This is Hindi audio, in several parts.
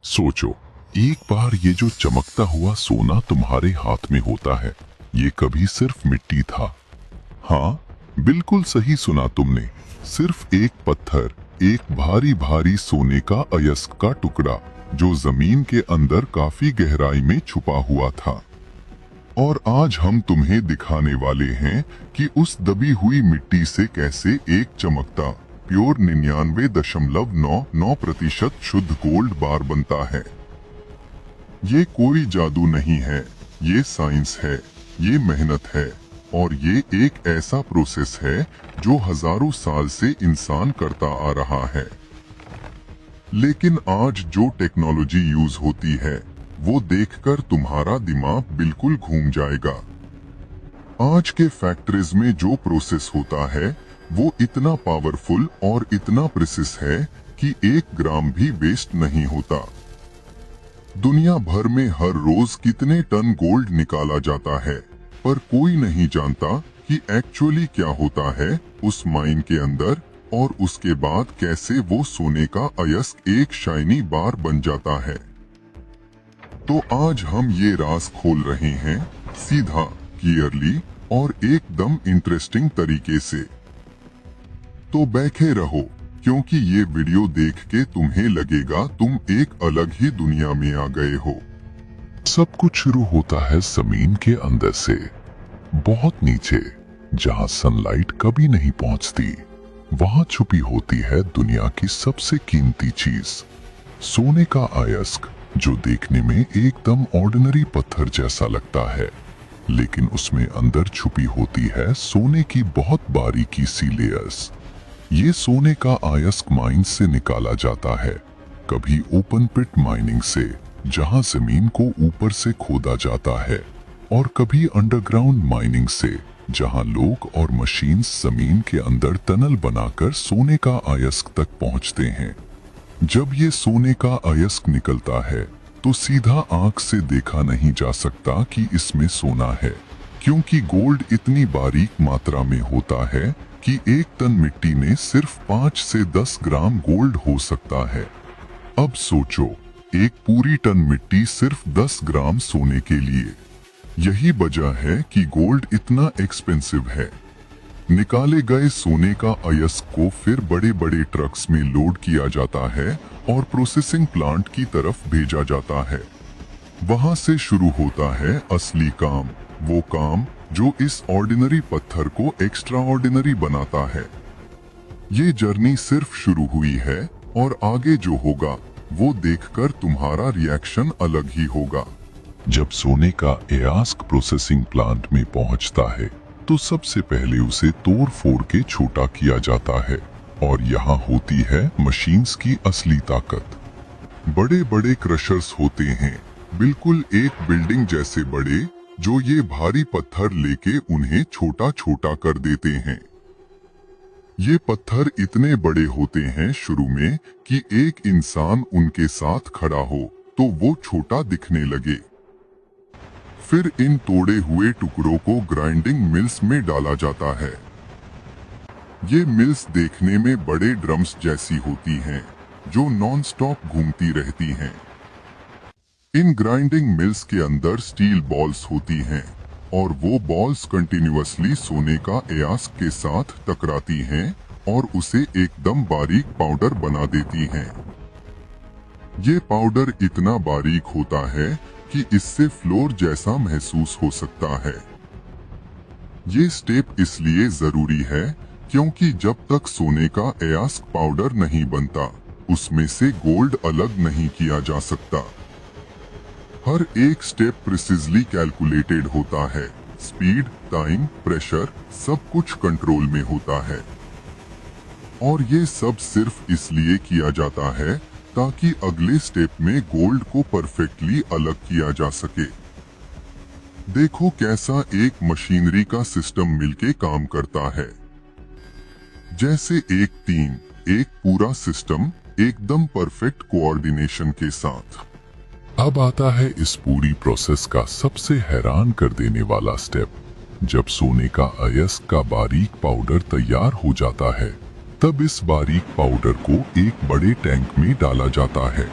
सोचो, एक बार ये जो चमकता हुआ सोना तुम्हारे हाथ में होता है, ये कभी सिर्फ मिट्टी था। हाँ, बिल्कुल सही सुना तुमने। सिर्फ एक पत्थर, एक भारी भारी सोने का अयस्क का टुकड़ा जो जमीन के अंदर काफी गहराई में छुपा हुआ था। और आज हम तुम्हें दिखाने वाले हैं कि उस दबी हुई मिट्टी से कैसे एक चमकता प्योर 99.99% शुद्ध गोल्ड बार बनता है। ये कोई जादू नहीं है, ये साइंस है, ये मेहनत है और ये एक ऐसा प्रोसेस है जो हजारों साल से इंसान करता आ रहा है। लेकिन आज जो टेक्नोलॉजी यूज होती है वो देखकर तुम्हारा दिमाग बिल्कुल घूम जाएगा। आज के फैक्ट्रीज में जो प्रोसेस होता है वो इतना पावरफुल और इतना प्रिसिस है कि 1 ग्राम भी वेस्ट नहीं होता। दुनिया भर में हर रोज कितने टन गोल्ड निकाला जाता है, पर कोई नहीं जानता कि एक्चुअली क्या होता है उस माइन के अंदर और उसके बाद कैसे वो सोने का अयस्क एक शाइनी बार बन जाता है। तो आज हम ये राज खोल रहे हैं, सीधा, क्लियरली और एकदम इंटरेस्टिंग तरीके से। तो बैठे रहो, क्योंकि ये वीडियो देख के तुम्हें लगेगा तुम एक अलग ही दुनिया में आ गए हो। सब कुछ शुरू होता है जमीन के अंदर से, बहुत नीचे, जहां सनलाइट कभी नहीं पहुंचती। वहां छुपी होती है दुनिया की सबसे कीमती चीज, सोने का अयस्क, जो देखने में एकदम ऑर्डिनरी पत्थर जैसा लगता है, लेकिन उसमें अंदर छुपी होती है सोने की बहुत बारीकी सी लेयर्स। ये सोने का अयस्क माइंस से निकाला जाता है, कभी ओपन पिट माइनिंग से, जहां जमीन को ऊपर से खोदा जाता है, और कभी अंडरग्राउंड माइनिंग से, जहां लोग और मशीन्स जमीन के अंदर टनल बनाकर सोने का अयस्क तक पहुंचते हैं। जब ये सोने का अयस्क निकलता है तो सीधा आंख से देखा नहीं जा सकता कि इसमें सोना है, क्योंकि गोल्ड इतनी बारीक मात्रा में होता है कि 1 टन मिट्टी में सिर्फ 5 से 10 ग्राम गोल्ड हो सकता है। अब सोचो, एक पूरी टन मिट्टी सिर्फ 10 ग्राम सोने के लिए। यही वजह है कि गोल्ड इतना एक्सपेंसिव है। निकाले गए सोने का अयस्क को फिर बड़े बड़े ट्रक्स में लोड किया जाता है और प्रोसेसिंग प्लांट की तरफ भेजा जाता है। वहां से शुरू होता है असली काम, वो काम जो इस ऑर्डिनरी पत्थर को एक्स्ट्रा ऑर्डिनरी बनाता है। ये जर्नी सिर्फ शुरू हुई है और आगे जो होगा वो देखकर तुम्हारा रिएक्शन अलग ही होगा। जब सोने का अयस्क प्रोसेसिंग प्लांट में पहुंचता है तो सबसे पहले उसे तोड़ फोड़ के छोटा किया जाता है, और यहाँ होती है मशीन्स की असली ताकत। बड़े बड़े क्रशर्स होते हैं, बिल्कुल एक बिल्डिंग जैसे बड़े, जो ये भारी पत्थर लेके उन्हें छोटा छोटा कर देते हैं। ये पत्थर इतने बड़े होते हैं शुरू में कि एक इंसान उनके साथ खड़ा हो तो वो छोटा दिखने लगे। फिर इन तोड़े हुए टुकड़ों को ग्राइंडिंग मिल्स में डाला जाता है। ये मिल्स देखने में बड़े ड्रम्स जैसी होती हैं, जो नॉन स्टॉप घूमती रहती हैं। इन ग्राइंडिंग मिल्स के अंदर स्टील बॉल्स होती हैं और वो बॉल्स कंटिन्यूअसली सोने का अयस्क के साथ टकराती हैं और उसे एकदम बारीक पाउडर बना देती हैं। ये पाउडर इतना बारीक होता है कि इससे फ्लोर जैसा महसूस हो सकता है। ये स्टेप इसलिए जरूरी है क्योंकि जब तक सोने का अयस्क पाउडर नहीं बनता, उसमें से गोल्ड अलग नहीं किया जा सकता। हर एक स्टेप प्रिसिजली कैलकुलेटेड होता है। स्पीड, टाइम, प्रेशर, सब कुछ कंट्रोल में होता है। और ये सब सिर्फ इसलिए किया जाता है ताकि अगले स्टेप में गोल्ड को परफेक्टली अलग किया जा सके। देखो कैसा एक मशीनरी का सिस्टम मिलके काम करता है, जैसे एक टीम, एक पूरा सिस्टम, एकदम परफेक्ट कोऑर्डिनेशन के साथ। अब आता है इस पूरी प्रोसेस का सबसे हैरान कर देने वाला स्टेप। जब सोने का अयस्क का बारीक पाउडर तैयार हो जाता है, तब इस बारीक पाउडर को एक बड़े टैंक में डाला जाता है।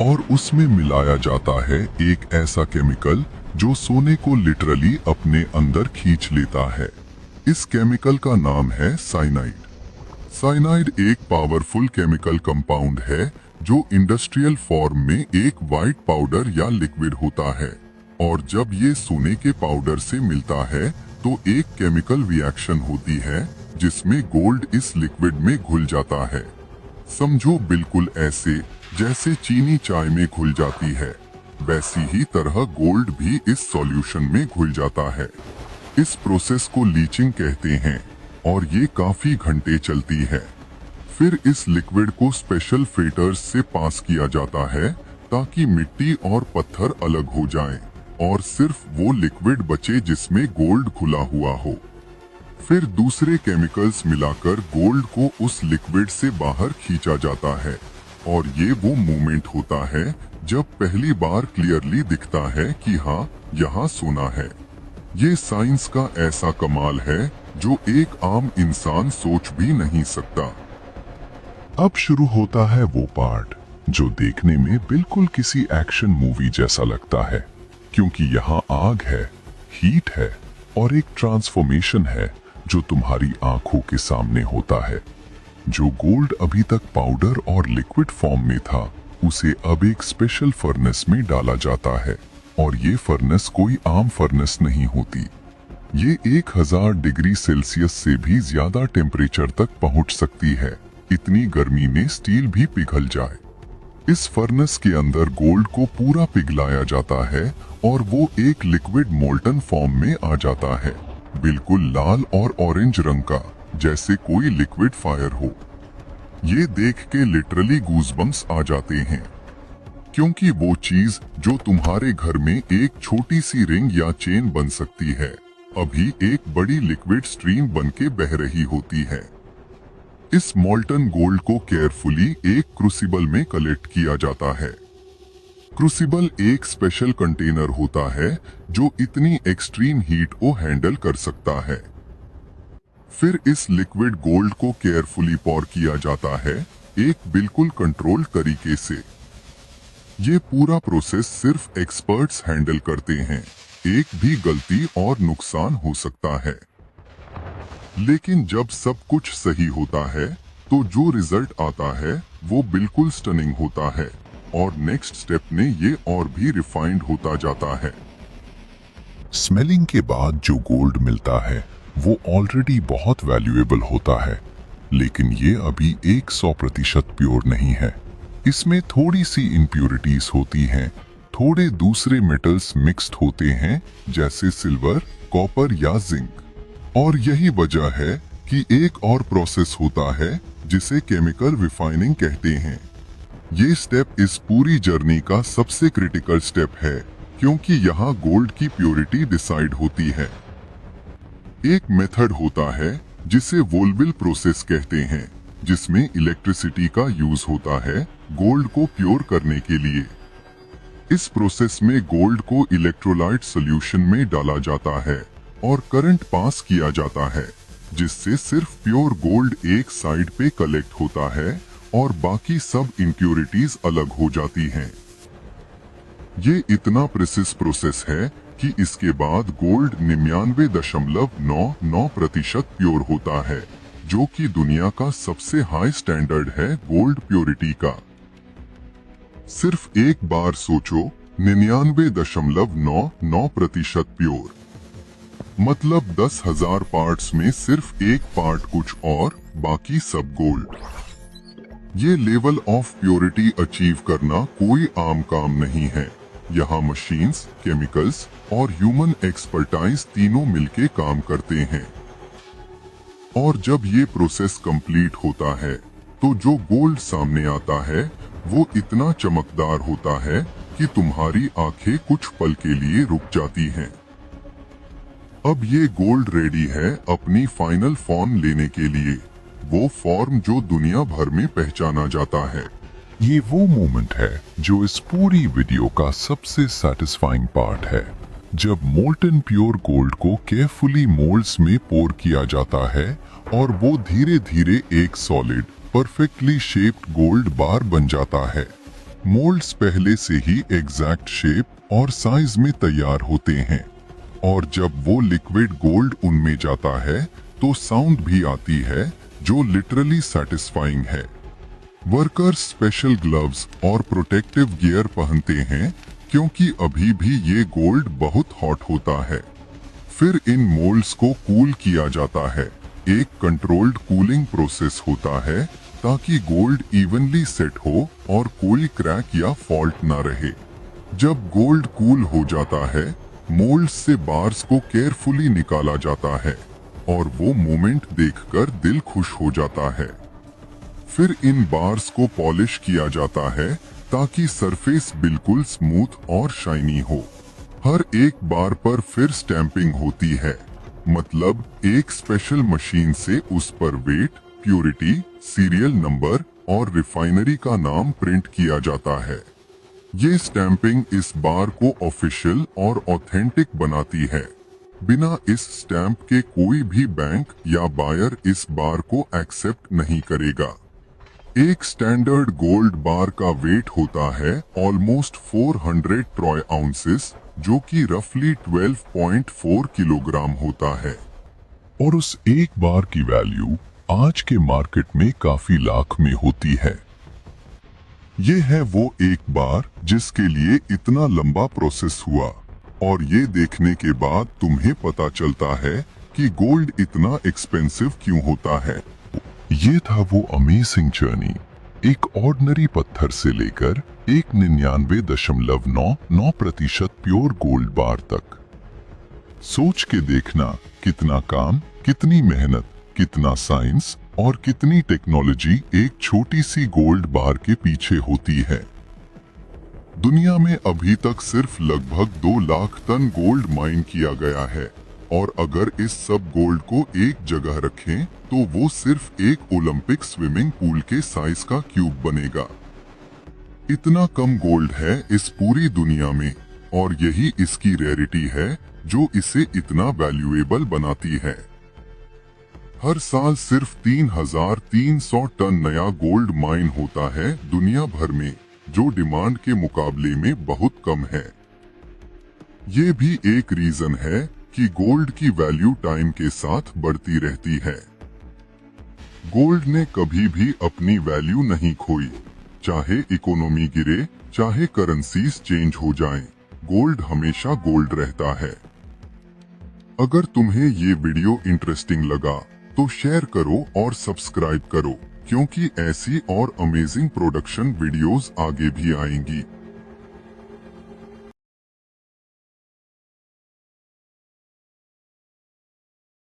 और उसमें मिलाया जाता है एक ऐसा केमिकल जो सोने को लिटरली अपने अंदर खींच लेता है। इस केमिकल का नाम है साइनाइड। साइनाइड एक पावरफुल केमिकल कंपाउंड है जो इंडस्ट्रियल फॉर्म में एक वाइट पाउडर या लिक्विड होता है, और जब ये सोने के पाउडर से मिलता है तो एक केमिकल रिएक्शन होती है जिसमें गोल्ड इस लिक्विड में घुल जाता है। समझो बिल्कुल ऐसे जैसे चीनी चाय में घुल जाती है, वैसी ही तरह गोल्ड भी इस सॉल्यूशन में घुल जाता है। इस प्रोसेस को लीचिंग कहते हैं और ये काफी घंटे चलती है। फिर इस लिक्विड को स्पेशल फिल्टर्स से पास किया जाता है ताकि मिट्टी और पत्थर अलग हो जाएं और सिर्फ वो लिक्विड बचे जिसमें गोल्ड घुला हुआ हो। फिर दूसरे केमिकल्स मिलाकर गोल्ड को उस लिक्विड से बाहर खींचा जाता है, और ये वो मोमेंट होता है जब पहली बार क्लियरली दिखता है कि हाँ, यहाँ सोना है। ये साइंस का ऐसा कमाल है जो एक आम इंसान सोच भी नहीं सकता। अब शुरू होता है वो पार्ट जो देखने में बिल्कुल किसी एक्शन मूवी जैसा लगता है, क्योंकि यहाँ आग है, हीट है और एक ट्रांसफॉर्मेशन है जो तुम्हारी आंखों के सामने होता है। जो गोल्ड अभी तक पाउडर और लिक्विड फॉर्म में था, उसे अब एक स्पेशल फर्नेस में डाला जाता है, और ये फर्नेस कोई आम फर्नेस नहीं होती। ये 1000 डिग्री सेल्सियस से भी ज्यादा टेम्परेचर तक पहुंच सकती है। इतनी गर्मी में स्टील भी पिघल जाए। इस फर्नेस के अंदर गोल्ड को पूरा पिघलाया जाता है और वो एक लिक्विड मोल्टन फॉर्म में आ जाता है, बिल्कुल लाल और ऑरेंज रंग का, जैसे कोई लिक्विड फायर हो। ये देख के लिटरली गूज़बम्प्स आ जाते हैं, क्योंकि वो चीज जो तुम्हारे घर में एक छोटी सी रिंग या चेन बन सकती है, अभी एक बड़ी लिक्विड स्ट्रीम बन के बह रही होती है। इस मोल्टन गोल्ड को केयरफुली एक क्रूसिबल में कलेक्ट किया जाता है। क्रूसिबल एक स्पेशल कंटेनर होता है जो इतनी एक्सट्रीम हीट को हैंडल कर सकता है। फिर इस लिक्विड गोल्ड को केयरफुली पॉर किया जाता है, एक बिल्कुल कंट्रोल्ड तरीके से। ये पूरा प्रोसेस सिर्फ एक्सपर्ट्स हैंडल करते हैं, एक भी गलती और नुकसान हो सकता है। लेकिन जब सब कुछ सही होता है तो जो रिजल्ट आता है वो बिल्कुल स्टनिंग होता है, और नेक्स्ट स्टेप में ये और भी रिफाइंड होता जाता है। स्मेलिंग के बाद जो गोल्ड मिलता है वो ऑलरेडी बहुत वैल्यूएबल होता है, लेकिन ये अभी 100% प्योर नहीं है। इसमें थोड़ी सी इम्प्योरिटीज होती हैं, थोड़े दूसरे मेटल्स मिक्स्ड होते हैं जैसे सिल्वर, कॉपर या जिंक। और यही वजह है कि एक और प्रोसेस होता है जिसे केमिकल रिफाइनिंग कहते हैं। ये स्टेप इस पूरी जर्नी का सबसे क्रिटिकल स्टेप है, क्योंकि यहाँ गोल्ड की प्योरिटी डिसाइड होती है। एक मेथड होता है जिसे वोल्बिल प्रोसेस कहते हैं, जिसमें इलेक्ट्रिसिटी का यूज होता है गोल्ड को प्योर करने के लिए। इस प्रोसेस में गोल्ड को इलेक्ट्रोलाइट सॉल्यूशन में डाला जाता है और करंट पास किया जाता है, जिससे सिर्फ प्योर गोल्ड एक साइड पे कलेक्ट होता है और बाकी सब इम्प्योरिटीज अलग हो जाती हैं। ये इतना प्रिसिस प्रोसेस है कि इसके बाद गोल्ड 99.99% प्योर होता है, जो कि दुनिया का सबसे हाई स्टैंडर्ड है गोल्ड प्योरिटी का। सिर्फ एक बार सोचो, 99.99% प्योर, मतलब 10,000 पार्ट्स में सिर्फ एक पार्ट कुछ और, बाकी सब गोल्ड। ये लेवल ऑफ प्योरिटी अचीव करना कोई आम काम नहीं है। यहाँ मशीन्स, केमिकल्स और ह्यूमन एक्सपर्टाइज तीनों मिलके काम करते हैं। और जब ये प्रोसेस कंप्लीट होता है तो जो गोल्ड सामने आता है वो इतना चमकदार होता है कि तुम्हारी आंखें कुछ पल के लिए रुक जाती हैं। अब ये गोल्ड रेडी है अपनी फाइनल फॉर्म लेने के लिए, वो फॉर्म जो दुनिया भर में पहचाना जाता है। ये वो मोमेंट है जो इस पूरी वीडियो का सबसे सैटिस्फाइंग पार्ट है, जब मोल्टन प्योर गोल्ड को केयरफुली मोल्ड्स में पोर किया जाता है और वो धीरे धीरे एक सॉलिड, परफेक्टली शेप्ड गोल्ड बार बन जाता है। मोल्ड्स पहले से ही एग्जैक्ट शेप और साइज में तैयार होते हैं और जब वो लिक्विड गोल्ड उनमें जाता है तो साउंड भी आती है जो लिटरली सैटिस्फाइंग है। वर्कर्स स्पेशल ग्लव्स और प्रोटेक्टिव गियर पहनते हैं क्योंकि अभी भी ये गोल्ड बहुत हॉट होता है। फिर इन मोल्ड्स को कूल किया जाता है। एक कंट्रोल्ड कूलिंग प्रोसेस होता है ताकि गोल्ड इवनली सेट हो और कोई क्रैक या फॉल्ट ना रहे। जब गोल्ड कूल हो जाता है, मोल्ड्स से बार्स को केयरफुली निकाला जाता है और वो मोमेंट देखकर दिल खुश हो जाता है। फिर इन बार्स को पॉलिश किया जाता है ताकि सरफेस बिल्कुल स्मूथ और शाइनी हो। हर एक बार पर फिर स्टैंपिंग होती है, मतलब एक स्पेशल मशीन से उस पर वेट, प्योरिटी, सीरियल नंबर और रिफाइनरी का नाम प्रिंट किया जाता है। ये स्टैंपिंग इस बार को ऑफिशियल और ऑथेंटिक बनाती है। बिना इस स्टैंप के कोई भी बैंक या बायर इस बार को एक्सेप्ट नहीं करेगा। एक स्टैंडर्ड गोल्ड बार का वेट होता है ऑलमोस्ट 400 ट्रॉय आउंसेस, जो कि रफली 12.4 किलोग्राम होता है। और उस एक बार की वैल्यू आज के मार्केट में काफी लाख में होती है। ये है वो एक बार जिसके लिए इतना लंबा प्रोसेस हुआ और ये देखने के बाद तुम्हें पता चलता है कि गोल्ड इतना एक्सपेंसिव क्यों होता है। ये था वो अमेजिंग जर्नी, एक ऑर्डिनरी पत्थर से लेकर एक 99.99% प्योर गोल्ड बार तक। सोच के देखना कितना काम, कितनी मेहनत, कितना साइंस और कितनी टेक्नोलॉजी एक छोटी सी गोल्ड बार के पीछे होती है। दुनिया में अभी तक सिर्फ लगभग 2 लाख टन गोल्ड माइन किया गया है और अगर इस सब गोल्ड को एक जगह रखें तो वो सिर्फ एक ओलंपिक स्विमिंग पूल के साइज का क्यूब बनेगा। इतना कम गोल्ड है इस पूरी दुनिया में और यही इसकी रेयरिटी है जो इसे इतना वैल्यूएबल बनाती है। हर साल सिर्फ 3,300 टन नया गोल्ड माइन होता है दुनिया भर में, जो डिमांड के मुकाबले में बहुत कम है। ये भी एक रीजन है कि गोल्ड की वैल्यू टाइम के साथ बढ़ती रहती है। गोल्ड ने कभी भी अपनी वैल्यू नहीं खोई, चाहे इकोनॉमी गिरे, चाहे करेंसीज चेंज हो जाएं, गोल्ड हमेशा गोल्ड रहता है। अगर तुम्हें ये वीडियो इंटरेस्टिंग लगा तो शेयर करो और सब्सक्राइब करो, क्योंकि ऐसी और अमेजिंग प्रोडक्शन वीडियोस आगे भी आएंगी।